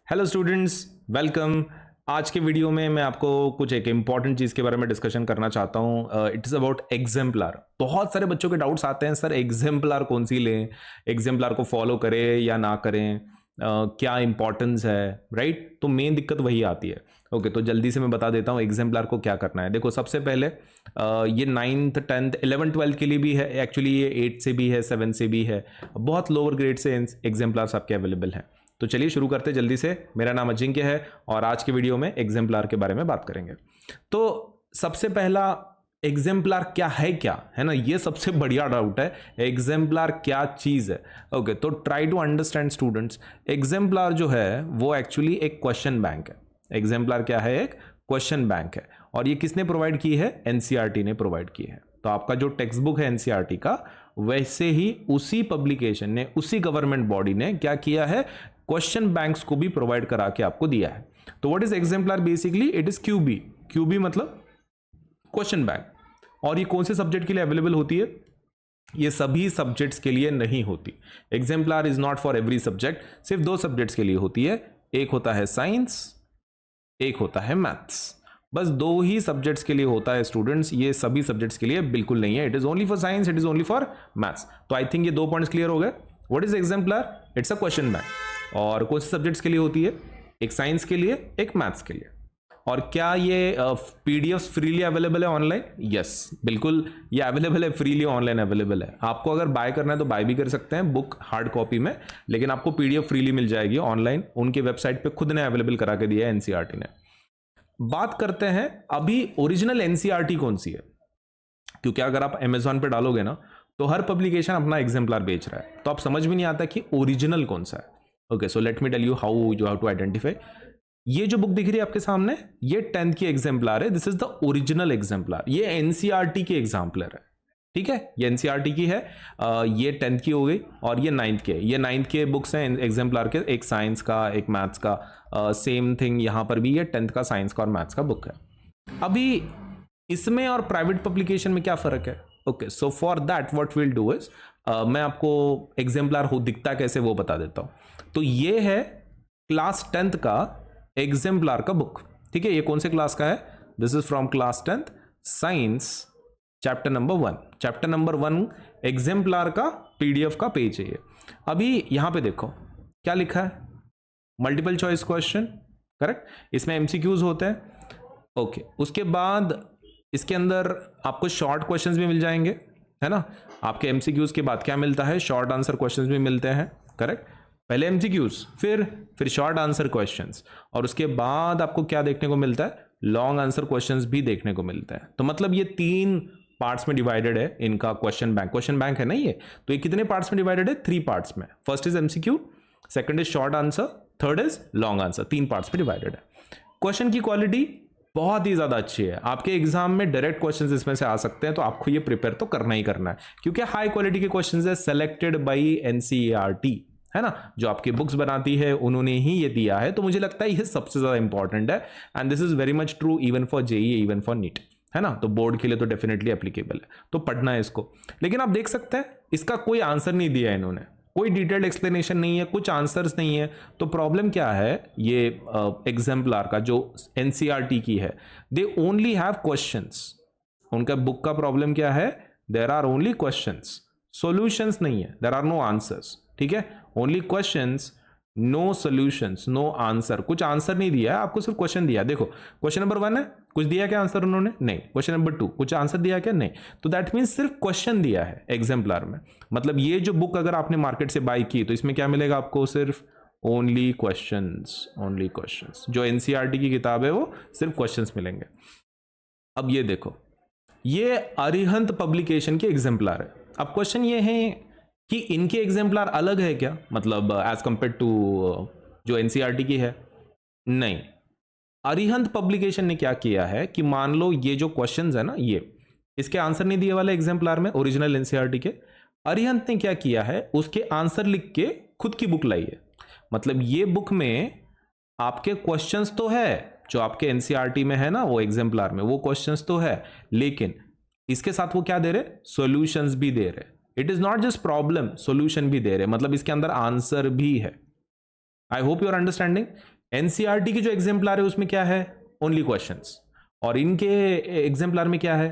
Hello students, welcome. आज के video में मैं आपको कुछ एक इंपॉर्टेंट चीज़ के बारे में डिस्कशन करना चाहता हूँ। It is about exemplar. बहुत सारे बच्चों के डाउट्स आते हैं, सर एग्जाम्पलर कौन सी लें, एग्जाम्पलर को फॉलो करें या ना करें, क्या इंपॉर्टेंस है, राइट। तो मेन दिक्कत वही आती है। ओके, तो जल्दी से मैं बता देता हूँ एग्जाम्पलर को क्या करना है। देखो, सबसे पहले ये 9th 10th 11th 12th के लिए भी है, एक्चुअली ये 8 से भी है, 7 से भी है, बहुत लोअर ग्रेड से एग्जाम्पलर्स आपके अवेलेबल हैं। तो चलिए शुरू करते हैं जल्दी से। मेरा नाम अजिंक्य है और आज के वीडियो में एग्जाम्पलर के बारे में बात करेंगे। तो सबसे पहला, एग्जाम्पलर क्या है ना, ये सबसे बढ़िया डाउट है, एग्जाम्पलर क्या चीज है। ओके, तो try to understand students. Exemplar जो है वो एक्चुअली एक क्वेश्चन बैंक है। एग्जाम्पलर क्या है? एक क्वेश्चन बैंक है। और ये किसने प्रोवाइड की है? एनसीईआरटी ने प्रोवाइड की है। तो आपका जो टेक्स्ट बुक है एनसीईआरटी का, वैसे ही उसी पब्लिकेशन ने, उसी गवर्नमेंट बॉडी ने क्या किया है, क्वेश्चन बैंक्स को भी प्रोवाइड करा के आपको दिया है। तो what is exemplar? Basically it is QB. QB मतलब क्वेश्चन बैंक। और ये कौन से सब्जेक्ट के लिए अवेलेबल होती है? ये सभी सब्जेक्ट्स के लिए नहीं होती। Exemplar is not for every subject, सिर्फ दो सब्जेक्ट्स के लिए होती है। एक होता है साइंस, एक होता है मैथ्स। बस दो ही सब्जेक्ट्स के लिए होता है स्टूडेंट्स, ये सभी सब्जेक्ट्स के लिए बिल्कुल नहीं है। It is only for science, it is only for maths. तो आई थिंक ये दो पॉइंट्स क्लियर हो गए। What is exemplar? It's a question bank. और कौन से सब्जेक्ट्स के लिए होती है? एक साइंस के लिए, एक मैथ्स के लिए। और क्या ये पीडीएफ फ्रीली अवेलेबल है ऑनलाइन? यस, बिल्कुल ये अवेलेबल है, फ्रीली ऑनलाइन अवेलेबल है। आपको अगर बाय करना है तो बाय भी कर सकते हैं बुक हार्ड कॉपी में, लेकिन आपको पीडीएफ फ्रीली मिल जाएगी ऑनलाइन। उनके वेबसाइट पे खुद ने अवेलेबल करा के दिया है एनसीईआरटी ने। बात करते हैं अभी ओरिजिनल एनसीईआरटी कौन सी है, क्योंकि अगर आप अमेजॉन पे डालोगे ना तो हर पब्लिकेशन अपना एग्जाम्पलर बेच रहा है, तो आप समझ में नहीं आता कि ओरिजिनल कौन सा है। Okay, so let me tell you how you have to identify. ये जो बुक दिख रही है आपके सामने, ये 10th की एग्जाम्पलर है। This is the original exemplar. ये एनसीईआरटी की एग्जाम्पलर है, ठीक है। ये एनसीईआरटी की है। ये 10th की हो गई और ये 9th के। ये 9th के बुक्स हैं एग्जाम्पलर के, एक साइंस का, एक मैथ्स का। सेम थिंग यहाँ पर भी, ये 10th का साइंस का और मैथ्स का बुक है। अभी इसमें और प्राइवेट पब्लिकेशन में क्या फर्क है? Okay, so for that what will do is, मैं आपको एग्जाम्पलर हो दिखता कैसे वो बता देता हूं। तो ये है क्लास 10th का एग्जाम्पलर का बुक, ठीक है। ये कौन से क्लास का है? This is from class 10th science, chapter number 1। Chapter number 1 exemplar का पीडीएफ का पेज है ये। अभी यहां पे देखो क्या लिखा है, मल्टीपल चॉइस क्वेश्चन, करेक्ट। इसमें एमसीक्यूज होते हैं। ओके, उसके बाद इसके अंदर आपको शॉर्ट क्वेश्चंस भी मिल जाएंगे, है ना। आपके एमसीक्यूज के बाद क्या मिलता है? शॉर्ट आंसर क्वेश्चंस भी मिलते हैं, करेक्ट। पहले एमसीक्यूज, फिर शॉर्ट आंसर क्वेश्चंस, और उसके बाद आपको क्या देखने को मिलता है? लॉन्ग आंसर क्वेश्चंस भी देखने को मिलता है। तो मतलब ये 3 पार्ट्स में डिवाइडेड है इनका क्वेश्चन बैंक। क्वेश्चन बैंक है ना ये, तो ये कितने पार्ट्स में डिवाइडेड है? 3 पार्ट्स में। First is MCQ, second is short answer, third is long answer. 3 parts में डिवाइडेड है। क्वेश्चन की क्वालिटी बहुत ही ज्यादा अच्छी है। आपके एग्जाम में डायरेक्ट क्वेश्चंस इसमें से आ सकते हैं, तो आपको ये प्रिपेयर तो करना ही करना है, क्योंकि हाई क्वालिटी के क्वेश्चंस है, सेलेक्टेड बाय एनसीईआरटी, है ना। जो आपकी बुक्स बनाती है उन्होंने ही ये दिया है। तो मुझे लगता है ये सबसे ज्यादा इंपॉर्टेंट है, and this is very much true even for JEE, even for NEET, है ना। तो बोर्ड के लिए तो डेफिनेटली एप्लीकेबल है, तो पढ़ना है इसको। लेकिन आप देख सकते हैं इसका कोई आंसर नहीं दिया है इन्होंने, कोई डिटेल्ड एक्सप्लेनेशन नहीं है, कुछ आंसर्स नहीं है। तो प्रॉब्लम क्या है? ये एग्जाम्पलर का जो एनसीईआरटी की है, दे ओनली हैव क्वेश्चंस। उनका बुक का प्रॉब्लम क्या है? There are only questions, solutions नहीं है, देयर आर नो आंसर्स, ठीक है। Only questions, no solutions, no answer. कुछ आंसर नहीं दिया है आपको, सिर्फ क्वेश्चन दिया है। देखो, क्वेश्चन नंबर 1 है, कुछ दिया क्या आंसर उन्होंने? नहीं। क्वेश्चन नंबर 2, कुछ आंसर दिया क्या? नहीं। तो दैट मीन्स सिर्फ क्वेश्चन दिया है एग्जाम्पलर में। मतलब ये जो बुक अगर आपने मार्केट से बाय की, तो इसमें क्या मिलेगा आपको? सिर्फ ओनली क्वेश्चंस, ओनली क्वेश्चंस। जो एनसीईआरटी की किताब है वो सिर्फ क्वेश्चंस मिलेंगे। अब ये देखो, ये अरिहंत पब्लिकेशन के एग्जाम्पलर है। अब क्वेश्चन ये है कि इनके एग्जाम्पलर अलग है क्या, मतलब एज कंपेयर टू जो एनसीईआरटी की है? नहीं। अरिहंत पब्लिकेशन ने क्या किया है कि मान लो ये जो क्वेश्चंस है ना, ये इसके आंसर नहीं दिए वाले एग्जाम्पलर में, ओरिजिनल एनसीईआरटी के, अरिहंत ने क्या किया है, उसके आंसर लिख के खुद की बुक लाई है। मतलब ये बुक में आपके क्वेश्चंस तो है, जो आपके एनसीईआरटी में है ना वो एग्जाम्पलर में, वो क्वेश्चंस तो है, लेकिन इसके साथ वो क्या दे रहे? सॉल्यूशंस भी दे रहे। It is not just problem, solution भी दे रहे, मतलब इसके अंदर आंसर भी है। I hope you are understanding. NCERT की जो एग्जाम्पलर है उसमें क्या है, ओनली क्वेश्चंस, और इनके एग्जाम्पलर में क्या है,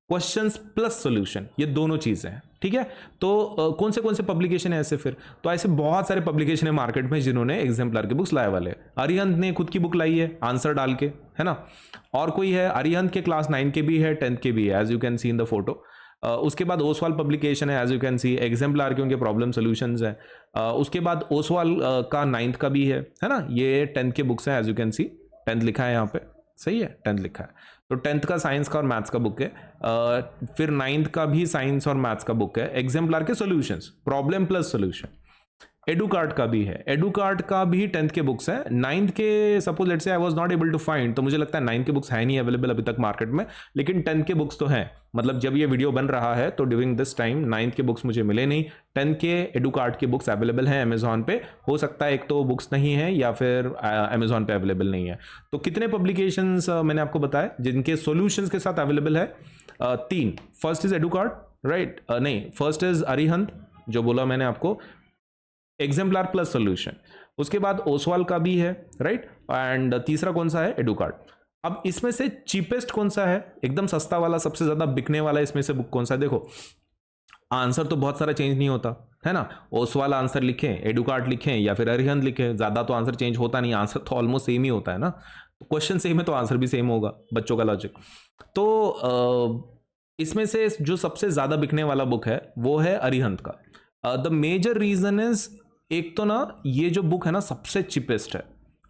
क्वेश्चंस प्लस सॉल्यूशन, ये दोनों चीजें हैं। ठीक है, तो कौन से पब्लिकेशन है ऐसे, फिर तो ऐसे बहुत सारे पब्लिकेशन है मार्केट में जिन्होंने एग्जाम्पलर की बुक्स लाए वाले। अरिहंत ने खुद की बुक लाई है आंसर डाल के, है ना। और कोई है, अरिहंत के क्लास 9 के भी है, 10th के भी है, as you can see in the photo. उसके बाद ओसवाल पब्लिकेशन है, as you can see, exemplar के उनके प्रॉब्लम सोल्यूशंस है। उसके बाद ओसवाल का 9th का भी है ना। ये 10th के बुक्स हैं, as you can C 10th लिखा है यहाँ पे, सही है, 10th लिखा है। तो 10th का साइंस का और मैथ्स का बुक है। फिर 9th का भी साइंस और मैथ्स का बुक है, एग्जाम्पलर के सॉल्यूशंस, प्रॉब्लम प्लस सॉल्यूशन। एडुकार्ट का भी है, एडुकार्ट का भी 10th के बुक्स हैं। 9th के suppose let's say I was not able to find, तो मुझे लगता है 9th के बुक्स है नहीं अवेलेबल अभी तक मार्केट में, लेकिन 10th के बुक्स तो हैं। मतलब जब ये वीडियो बन रहा है तो ड्यूरिंग दिस टाइम 9th के बुक्स मुझे मिले नहीं, 10th के एडुकार्ट के बुक्स अवेलेबल हैं अमेजॉन पे। हो सकता है एक तो बुक्स नहीं है या फिर अमेजॉन पे अवेलेबल नहीं है। तो कितने पब्लिकेशंस मैंने आपको बताया जिनके सॉल्यूशंस के साथ अवेलेबल है, 3। फर्स्ट इज एडुकार्ट, राइट, नहीं, फर्स्ट इज अरिहंत जो बोला मैंने आपको, एग्जाम्पलर प्लस सॉल्यूशन। उसके बाद ओसवाल का भी है, राइट, एंड तीसरा कौन सा है, एडुकार्ट। अब इसमें से चीपेस्ट कौन सा है, एकदम सस्ता वाला, सबसे ज्यादा बिकने वाला इसमें से बुक कौन सा है? देखो, आंसर तो बहुत सारा चेंज नहीं होता है ना। ओसवाल आंसर लिखें, एडुकार्ट लिखें या फिर अरिहंत लिखें, ज्यादा तो आंसर चेंज होता नहीं, आंसर तो ऑलमोस्ट सेम ही होता है ना। क्वेश्चन सेम है तो आंसर भी सेम होगा, बच्चों का लॉजिक। तो इसमें से जो सबसे ज्यादा बिकने वाला बुक है वो है अरिहंत का। द मेजर रीजन इज, एक तो ना ये जो बुक है ना सबसे चीपेस्ट है,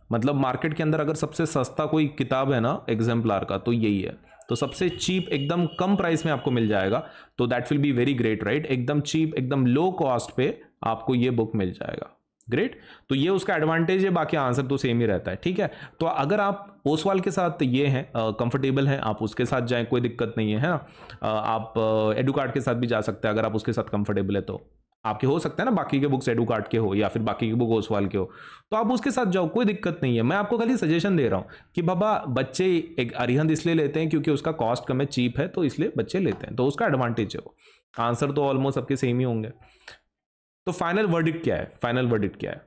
मतलब मार्केट के अंदर अगर सबसे सस्ता कोई किताब है ना एग्जाम्पलर का तो यही है। तो सबसे चीप, एकदम कम प्राइस में आपको मिल जाएगा, तो that will be very great, right. एकदम चीप, एकदम लो कॉस्ट पे आपको ये बुक मिल जाएगा, ग्रेट। तो ये उसका एडवांटेज है, बाकी आंसर तो सेम ही रहता है, ठीक है। तो अगर आप ओसवाल के साथ ये हैं कंफर्टेबल हैं, आप उसके साथ जाएं, कोई दिक्कत नहीं है ना। आप एडुकार्ट के साथ भी जा सकते हैं अगर आप उसके साथ कंफर्टेबल है तो। आपके हो सकता है ना बाकी के बुक्स एडुकार्ट के हो या फिर बाकी के बुक ओसवाल के हो, तो आप उसके साथ जाओ, कोई दिक्कत नहीं है। मैं आपको खाली सजेशन दे रहा हूं कि बाबा बच्चे एक अरिहंत इसलिए लेते हैं क्योंकि उसका कॉस्ट कम है, चीप है, तो इसलिए बच्चे लेते हैं, तो उसका एडवांटेज है वो। आंसर तो ऑलमोस्ट सबके सेम ही होंगे। तो फाइनल वर्डिक्ट क्या है, फाइनल वर्डिक्ट क्या है,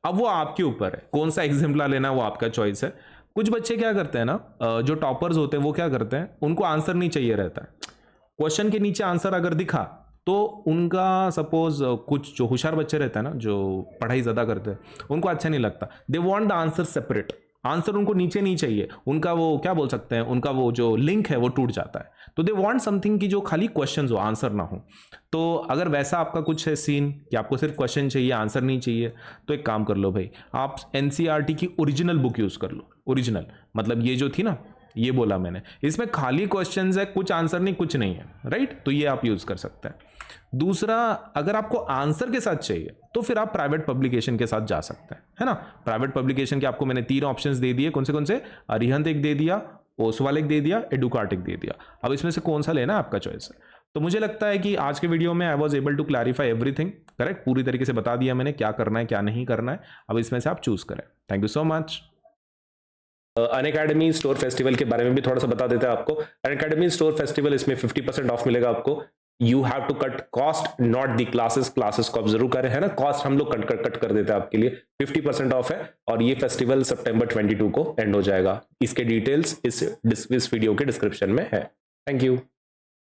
अब वो आपके ऊपर है, कौन सा एग्जाम्पलर लेना है वो आपका चॉइस है। कुछ बच्चे क्या करते हैं ना, जो टॉपर्स होते हैं वो क्या करते हैं, उनको आंसर नहीं चाहिए रहता है, क्वेश्चन के नीचे आंसर अगर दिखा तो उनका, सपोज कुछ जो होशियार बच्चे रहते हैं ना, जो पढ़ाई ज्यादा करते हैं, उनको अच्छा नहीं लगता, they want the answer separate, answer उनको नीचे नहीं चाहिए, उनका वो क्या बोल सकते हैं, उनका वो जो लिंक है वो टूट जाता है। तो दे वांट समथिंग की जो खाली क्वेश्चन हो, आंसर ना हो। तो अगर वैसा आपका कुछ है सीन कि आपको सिर्फ क्वेश्चन चाहिए, आंसर नहीं चाहिए, तो एक काम कर लो भाई, आप एनसीईआरटी की ओरिजिनल बुक यूज कर लो। ओरिजिनल मतलब ये जो थी ना, ये बोला मैंने, इसमें खाली क्वेश्चंस है, कुछ आंसर नहीं, कुछ नहीं है, राइट। तो ये आप यूज कर सकते हैं। दूसरा, अगर आपको आंसर के साथ चाहिए तो फिर आप प्राइवेट पब्लिकेशन के साथ जा सकते हैं, है ना। प्राइवेट पब्लिकेशन के आपको मैंने 3 ऑप्शंस दे दिए, कौन से, अरिहंत एक दे दिया, ओसवाल एक दे दिया, एडुकार्ट एक दे दिया। अब इसमें से कौन सा लेना आपका चॉइस है। तो मुझे लगता है कि आज के वीडियो में I was able to clarify everything, correct, पूरी तरीके से बता दिया मैंने क्या करना है क्या नहीं करना है। अब इसमें से आप चूज करें। Thank you so much. Unacademy store festival के बारे में भी थोड़ा सा बता देते हैं आपको। अनअकैडमी स्टोर फेस्टिवल, इसमें 50% ऑफ मिलेगा आपको। You have to cut cost, not the classes को आप जरूर करें, है ना। कॉस्ट हम लोग कट कर देते हैं आपके लिए, 50% ऑफ है। और ये फेस्टिवल सितंबर 22 को एंड हो जाएगा। इसके डिटेल्स इस वीडियो के डिस्क्रिप्शन में है। Thank you.